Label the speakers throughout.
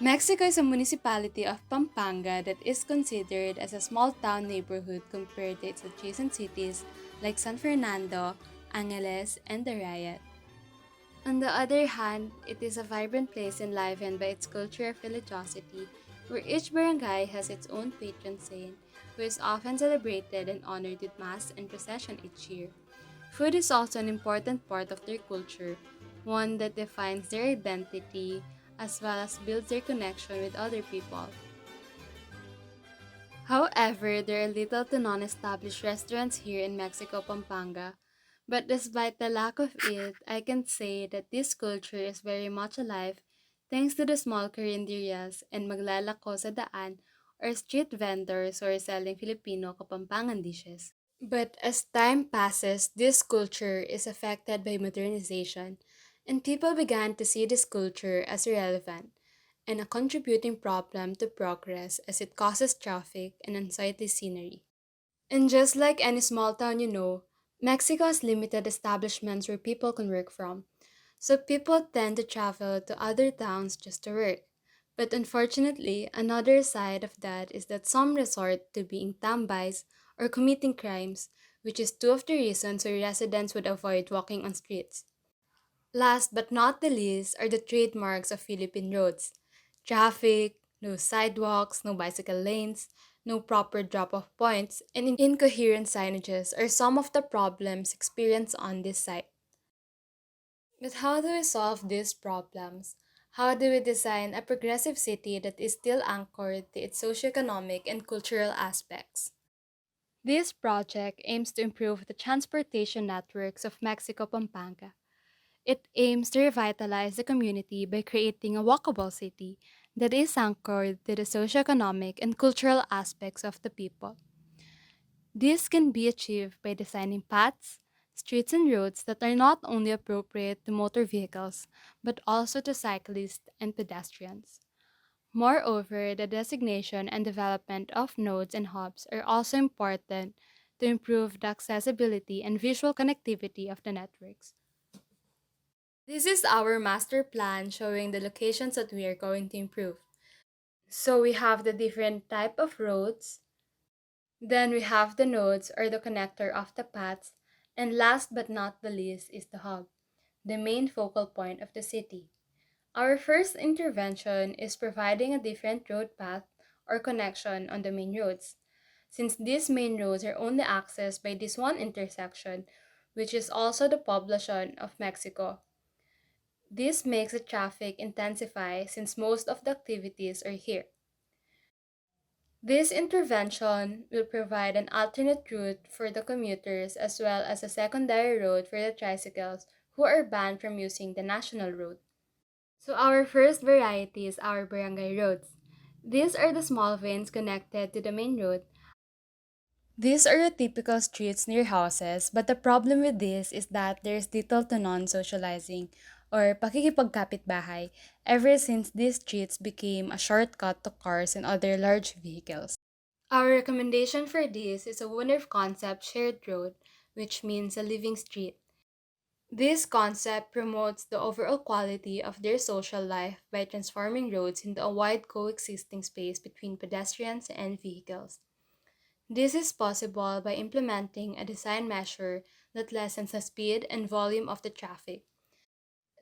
Speaker 1: Mexico is a municipality of Pampanga that is considered as a small town neighborhood compared to its adjacent cities like San Fernando, Angeles, and Arayat. On the other hand, it is a vibrant place enlivened by its culture of religiosity, where each barangay has its own patron saint, who is often celebrated and honored with mass and procession each year. Food is also an important part of their culture, one that defines their identity as well as builds their connection with other people. However, there are little to non established restaurants here in Mexico, Pampanga. But despite the lack of it, I can say that this culture is very much alive thanks to the small carinderias and maglalako sa daan or street vendors who are selling Filipino Kapampangan dishes. But as time passes, this culture is affected by modernization, and people began to see this culture as irrelevant and a contributing problem to progress as it causes traffic and unsightly scenery. And just like any small town Mexico has limited establishments where people can work from, so people tend to travel to other towns just to work. But unfortunately, another side of that is that some resort to being tambais or committing crimes, which is two of the reasons why residents would avoid walking on streets. Last but not the least are the trademarks of Philippine roads. Traffic, no sidewalks, no bicycle lanes, no proper drop-off points, and incoherent signages are some of the problems experienced on this site. But how do we solve these problems? How do we design a progressive city that is still anchored to its socioeconomic and cultural aspects? This project aims to improve the transportation networks of Mexico Pampanga. It aims to revitalize the community by creating a walkable city that is anchored to the socioeconomic and cultural aspects of the people. This can be achieved by designing paths, streets, and roads that are not only appropriate to motor vehicles, but also to cyclists and pedestrians. Moreover, the designation and development of nodes and hubs are also important to improve the accessibility and visual connectivity of the networks. This is our master plan showing the locations that we are going to improve. So we have the different type of roads, then we have the nodes or the connector of the paths, and last but not the least is the hub, the main focal point of the city. Our first intervention is providing a different road path or connection on the main roads. Since these main roads are only accessed by this one intersection, which is also the poblacion of Mexico. This makes the traffic intensify since most of the activities are here. This intervention will provide an alternate route for the commuters as well as a secondary road for the tricycles who are banned from using the national road. So our first variety is our barangay roads. These are the small veins connected to the main road. These are the typical streets near houses, but the problem with this is that there's little to none socializing or pakikipagkapitbahay ever since these streets became a shortcut to cars and other large vehicles. Our recommendation for this is a winner concept shared road, which means a living street. This concept promotes the overall quality of their social life by transforming roads into a wide coexisting space between pedestrians and vehicles. This is possible by implementing a design measure that lessens the speed and volume of the traffic.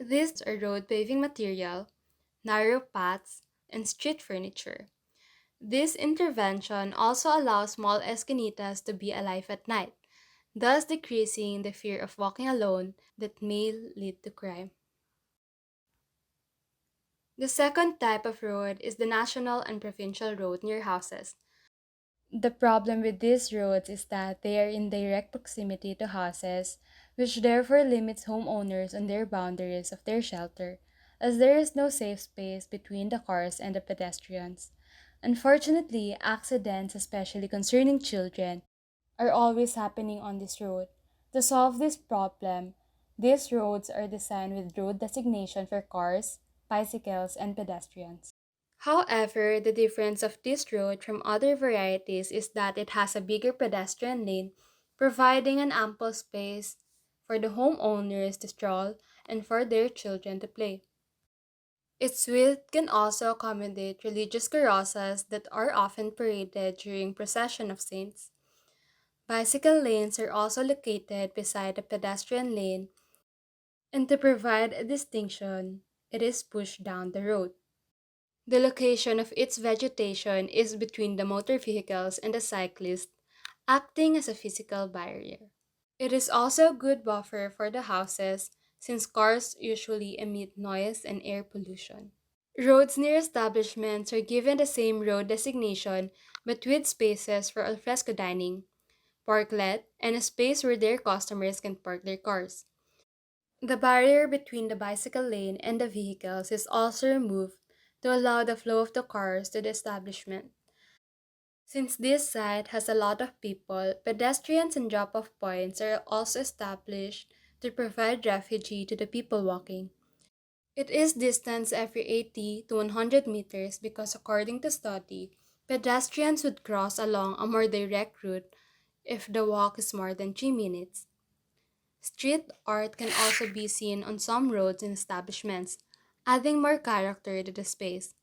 Speaker 1: These are road paving material, narrow paths, and street furniture. This intervention also allows small esquinitas to be alive at night, thus decreasing the fear of walking alone that may lead to crime. The second type of road is the national and provincial road near houses. The problem with these roads is that they are in direct proximity to houses, which therefore limits homeowners on their boundaries of their shelter, as there is no safe space between the cars and the pedestrians. Unfortunately, accidents, especially concerning children, are always happening on this road. To solve this problem, These roads are designed with road designation for cars, bicycles, and pedestrians. However, the difference of this road from other varieties is that it has a bigger pedestrian lane, providing an ample space for the homeowners to stroll and for their children to play. Its width can also accommodate religious carrozas that are often paraded during procession of saints. Bicycle lanes are also located beside the pedestrian lane, and to provide a distinction, it is pushed down the road. The location of its vegetation is between the motor vehicles and the cyclist, acting as a physical barrier. It is also a good buffer for the houses since cars usually emit noise and air pollution. Roads near establishments are given the same road designation but with spaces for alfresco dining, parklet, and a space where their customers can park their cars. The barrier between the bicycle lane and the vehicles is also removed to allow the flow of the cars to the establishment. Since this site has a lot of people, pedestrians and drop off points are also established to provide refuge to the people walking. It is distanced every 80 to 100 meters because, according to study, pedestrians would cross along a more direct route if the walk is more than 3 minutes. Street art can also be seen on some roads and establishments, adding more character to the space.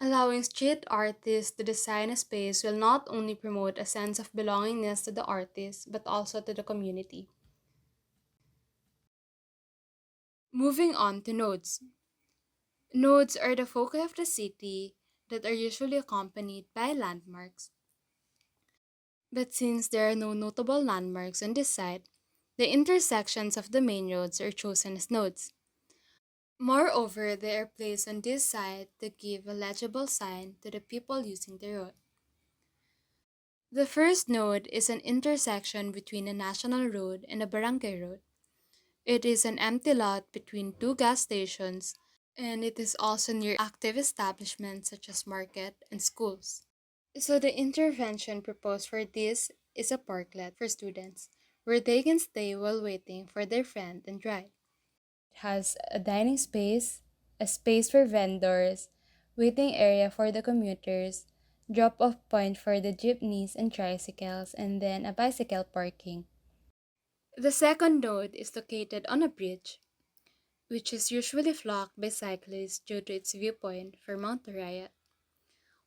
Speaker 1: Allowing street artists to design a space will not only promote a sense of belongingness to the artist but also to the community. Moving on to nodes. Nodes are the foci of the city that are usually accompanied by landmarks. But since there are no notable landmarks on this site, the intersections of the main roads are chosen as nodes. Moreover, they are placed on this side to give a legible sign to the people using the road. The first node is an intersection between a national road and a barangay road. It is an empty lot between two gas stations, and it is also near active establishments such as market and schools. So the intervention proposed for this is a parklet for students, where they can stay while waiting for their friend and ride. It has a dining space, a space for vendors, waiting area for the commuters, drop-off point for the jeepneys and tricycles, and then a bicycle parking. The second node is located on a bridge, which is usually flocked by cyclists due to its viewpoint for Mount Riot.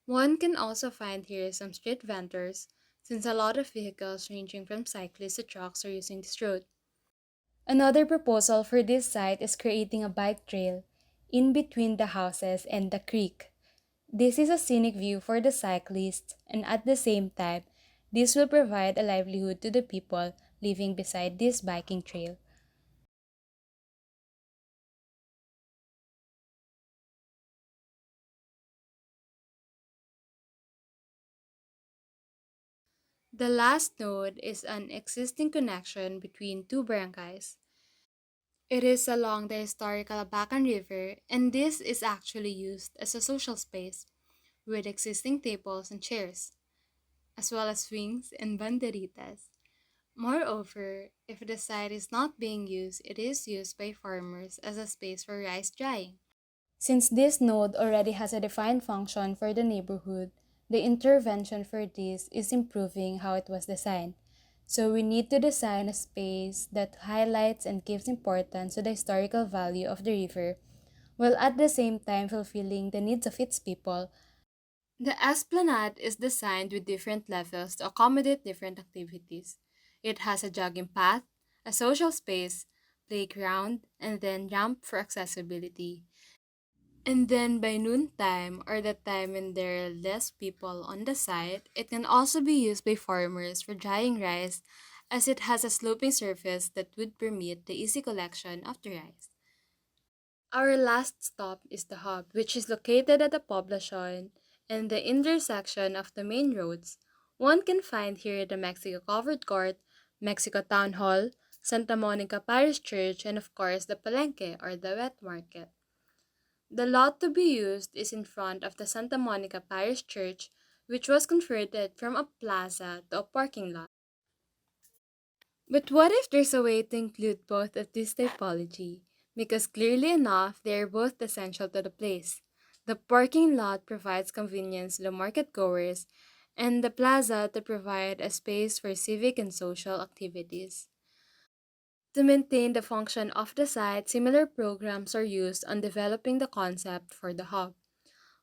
Speaker 1: One can also find here some street vendors, since a lot of vehicles ranging from cyclists to trucks are using this road. Another proposal for this site is creating a bike trail in between the houses and the creek. This is a scenic view for the cyclists, and at the same time, this will provide a livelihood to the people living beside this biking trail. The last node is an existing connection between two barangays. It is along the historical Abacan River, and this is actually used as a social space with existing tables and chairs, as well as swings and banderitas. Moreover, if the site is not being used, it is used by farmers as a space for rice drying. Since this node already has a defined function for the neighborhood, the intervention for this is improving how it was designed. So we need to design a space that highlights and gives importance to the historical value of the river, while at the same time fulfilling the needs of its people. The esplanade is designed with different levels to accommodate different activities. It has a jogging path, a social space, playground, and then ramp for accessibility. And then by noontime, or the time when there are less people on the site, it can also be used by farmers for drying rice as it has a sloping surface that would permit the easy collection of the rice. Our last stop is the hub, which is located at the poblacion and the intersection of the main roads. One can find here the Mexico Covered Court, Mexico Town Hall, Santa Monica Parish Church, and of course the Palenque or the wet market. The lot to be used is in front of the Santa Monica Parish Church, which was converted from a plaza to a parking lot. But what if there's a way to include both of this typology? Because clearly enough, they are both essential to the place. The parking lot provides convenience to the market goers, and the plaza to provide a space for civic and social activities. To maintain the function of the site, similar programs are used on developing the concept for the hub,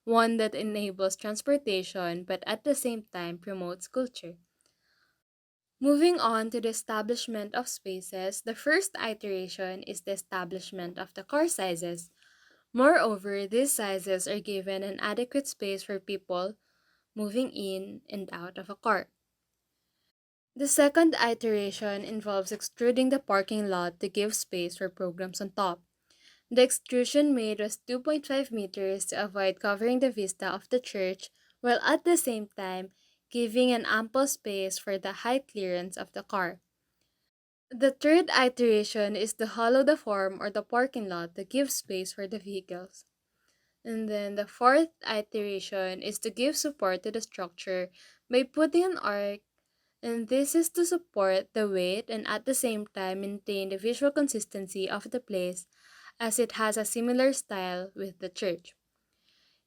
Speaker 1: one that enables transportation but at the same time promotes culture. Moving on to the establishment of spaces, the first iteration is the establishment of the car sizes. Moreover, these sizes are given an adequate space for people moving in and out of a car. The second iteration involves extruding the parking lot to give space for programs on top. The extrusion made was 2.5 meters to avoid covering the vista of the church while at the same time giving an ample space for the height clearance of the car. The third iteration is to hollow the form or the parking lot to give space for the vehicles. And then the fourth iteration is to give support to the structure by putting an arc, and this is to support the weight and at the same time maintain the visual consistency of the place as it has a similar style with the church.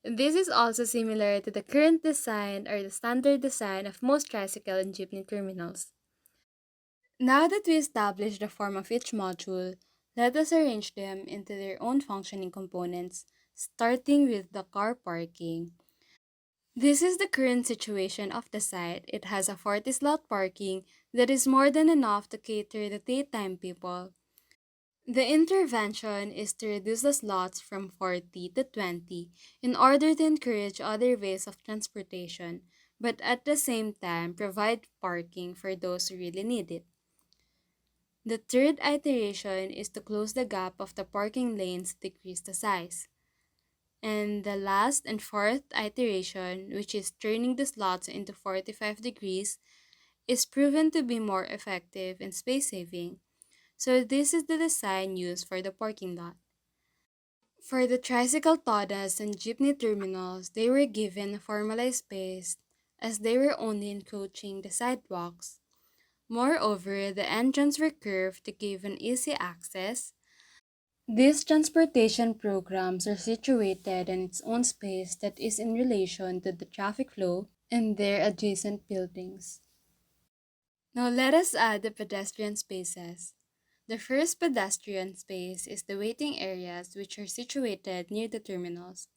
Speaker 1: This is also similar to the current design or the standard design of most tricycle and jeepney terminals. Now that we established the form of each module, let us arrange them into their own functioning components, starting with the car parking. This is the current situation of the site. It has a 40 slot parking that is more than enough to cater the daytime people. The intervention is to reduce the slots from 40 to 20 in order to encourage other ways of transportation, but at the same time provide parking for those who really need it. The third iteration is to close the gap of the parking lanes to decrease the size. And the last and fourth iteration, which is turning the slots into 45 degrees, is proven to be more effective and space saving. So this is the design used for the parking lot. For the tricycle todas and jeepney terminals, they were given a formalized space as they were only encroaching the sidewalks. Moreover, the entrance were curved to give an easy access. These transportation programs are situated in its own space that is in relation to the traffic flow and their adjacent buildings. Now let us add the pedestrian spaces. The first pedestrian space is the waiting areas which are situated near the terminals.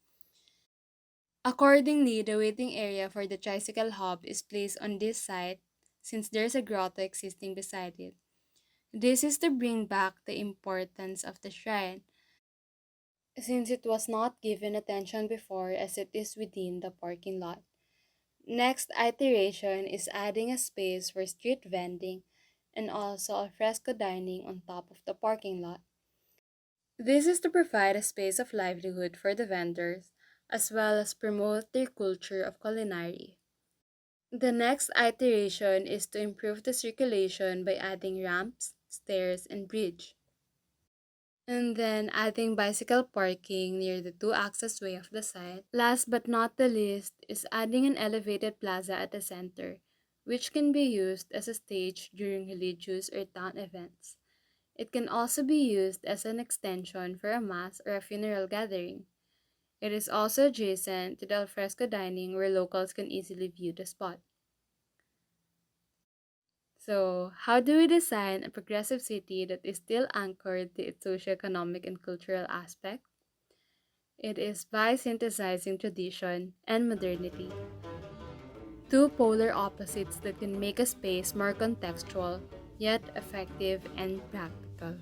Speaker 1: Accordingly, the waiting area for the tricycle hub is placed on this site since there's a grotto existing beside it. This is to bring back the importance of the shrine since it was not given attention before as it is within the parking lot. Next iteration is adding a space for street vending and also al fresco dining on top of the parking lot. This is to provide a space of livelihood for the vendors as well as promote their culture of culinary. The next iteration is to improve the circulation by adding ramps, stairs, and bridge. And then adding bicycle parking near the two access way of the site. Last but not the least is adding an elevated plaza at the center, which can be used as a stage during religious or town events. It can also be used as an extension for a mass or a funeral gathering. It is also adjacent to the alfresco dining where locals can easily view the spot. So, how do we design a progressive city that is still anchored to its socioeconomic and cultural aspect? It is by synthesizing tradition and modernity, two polar opposites that can make a space more contextual, yet effective and practical.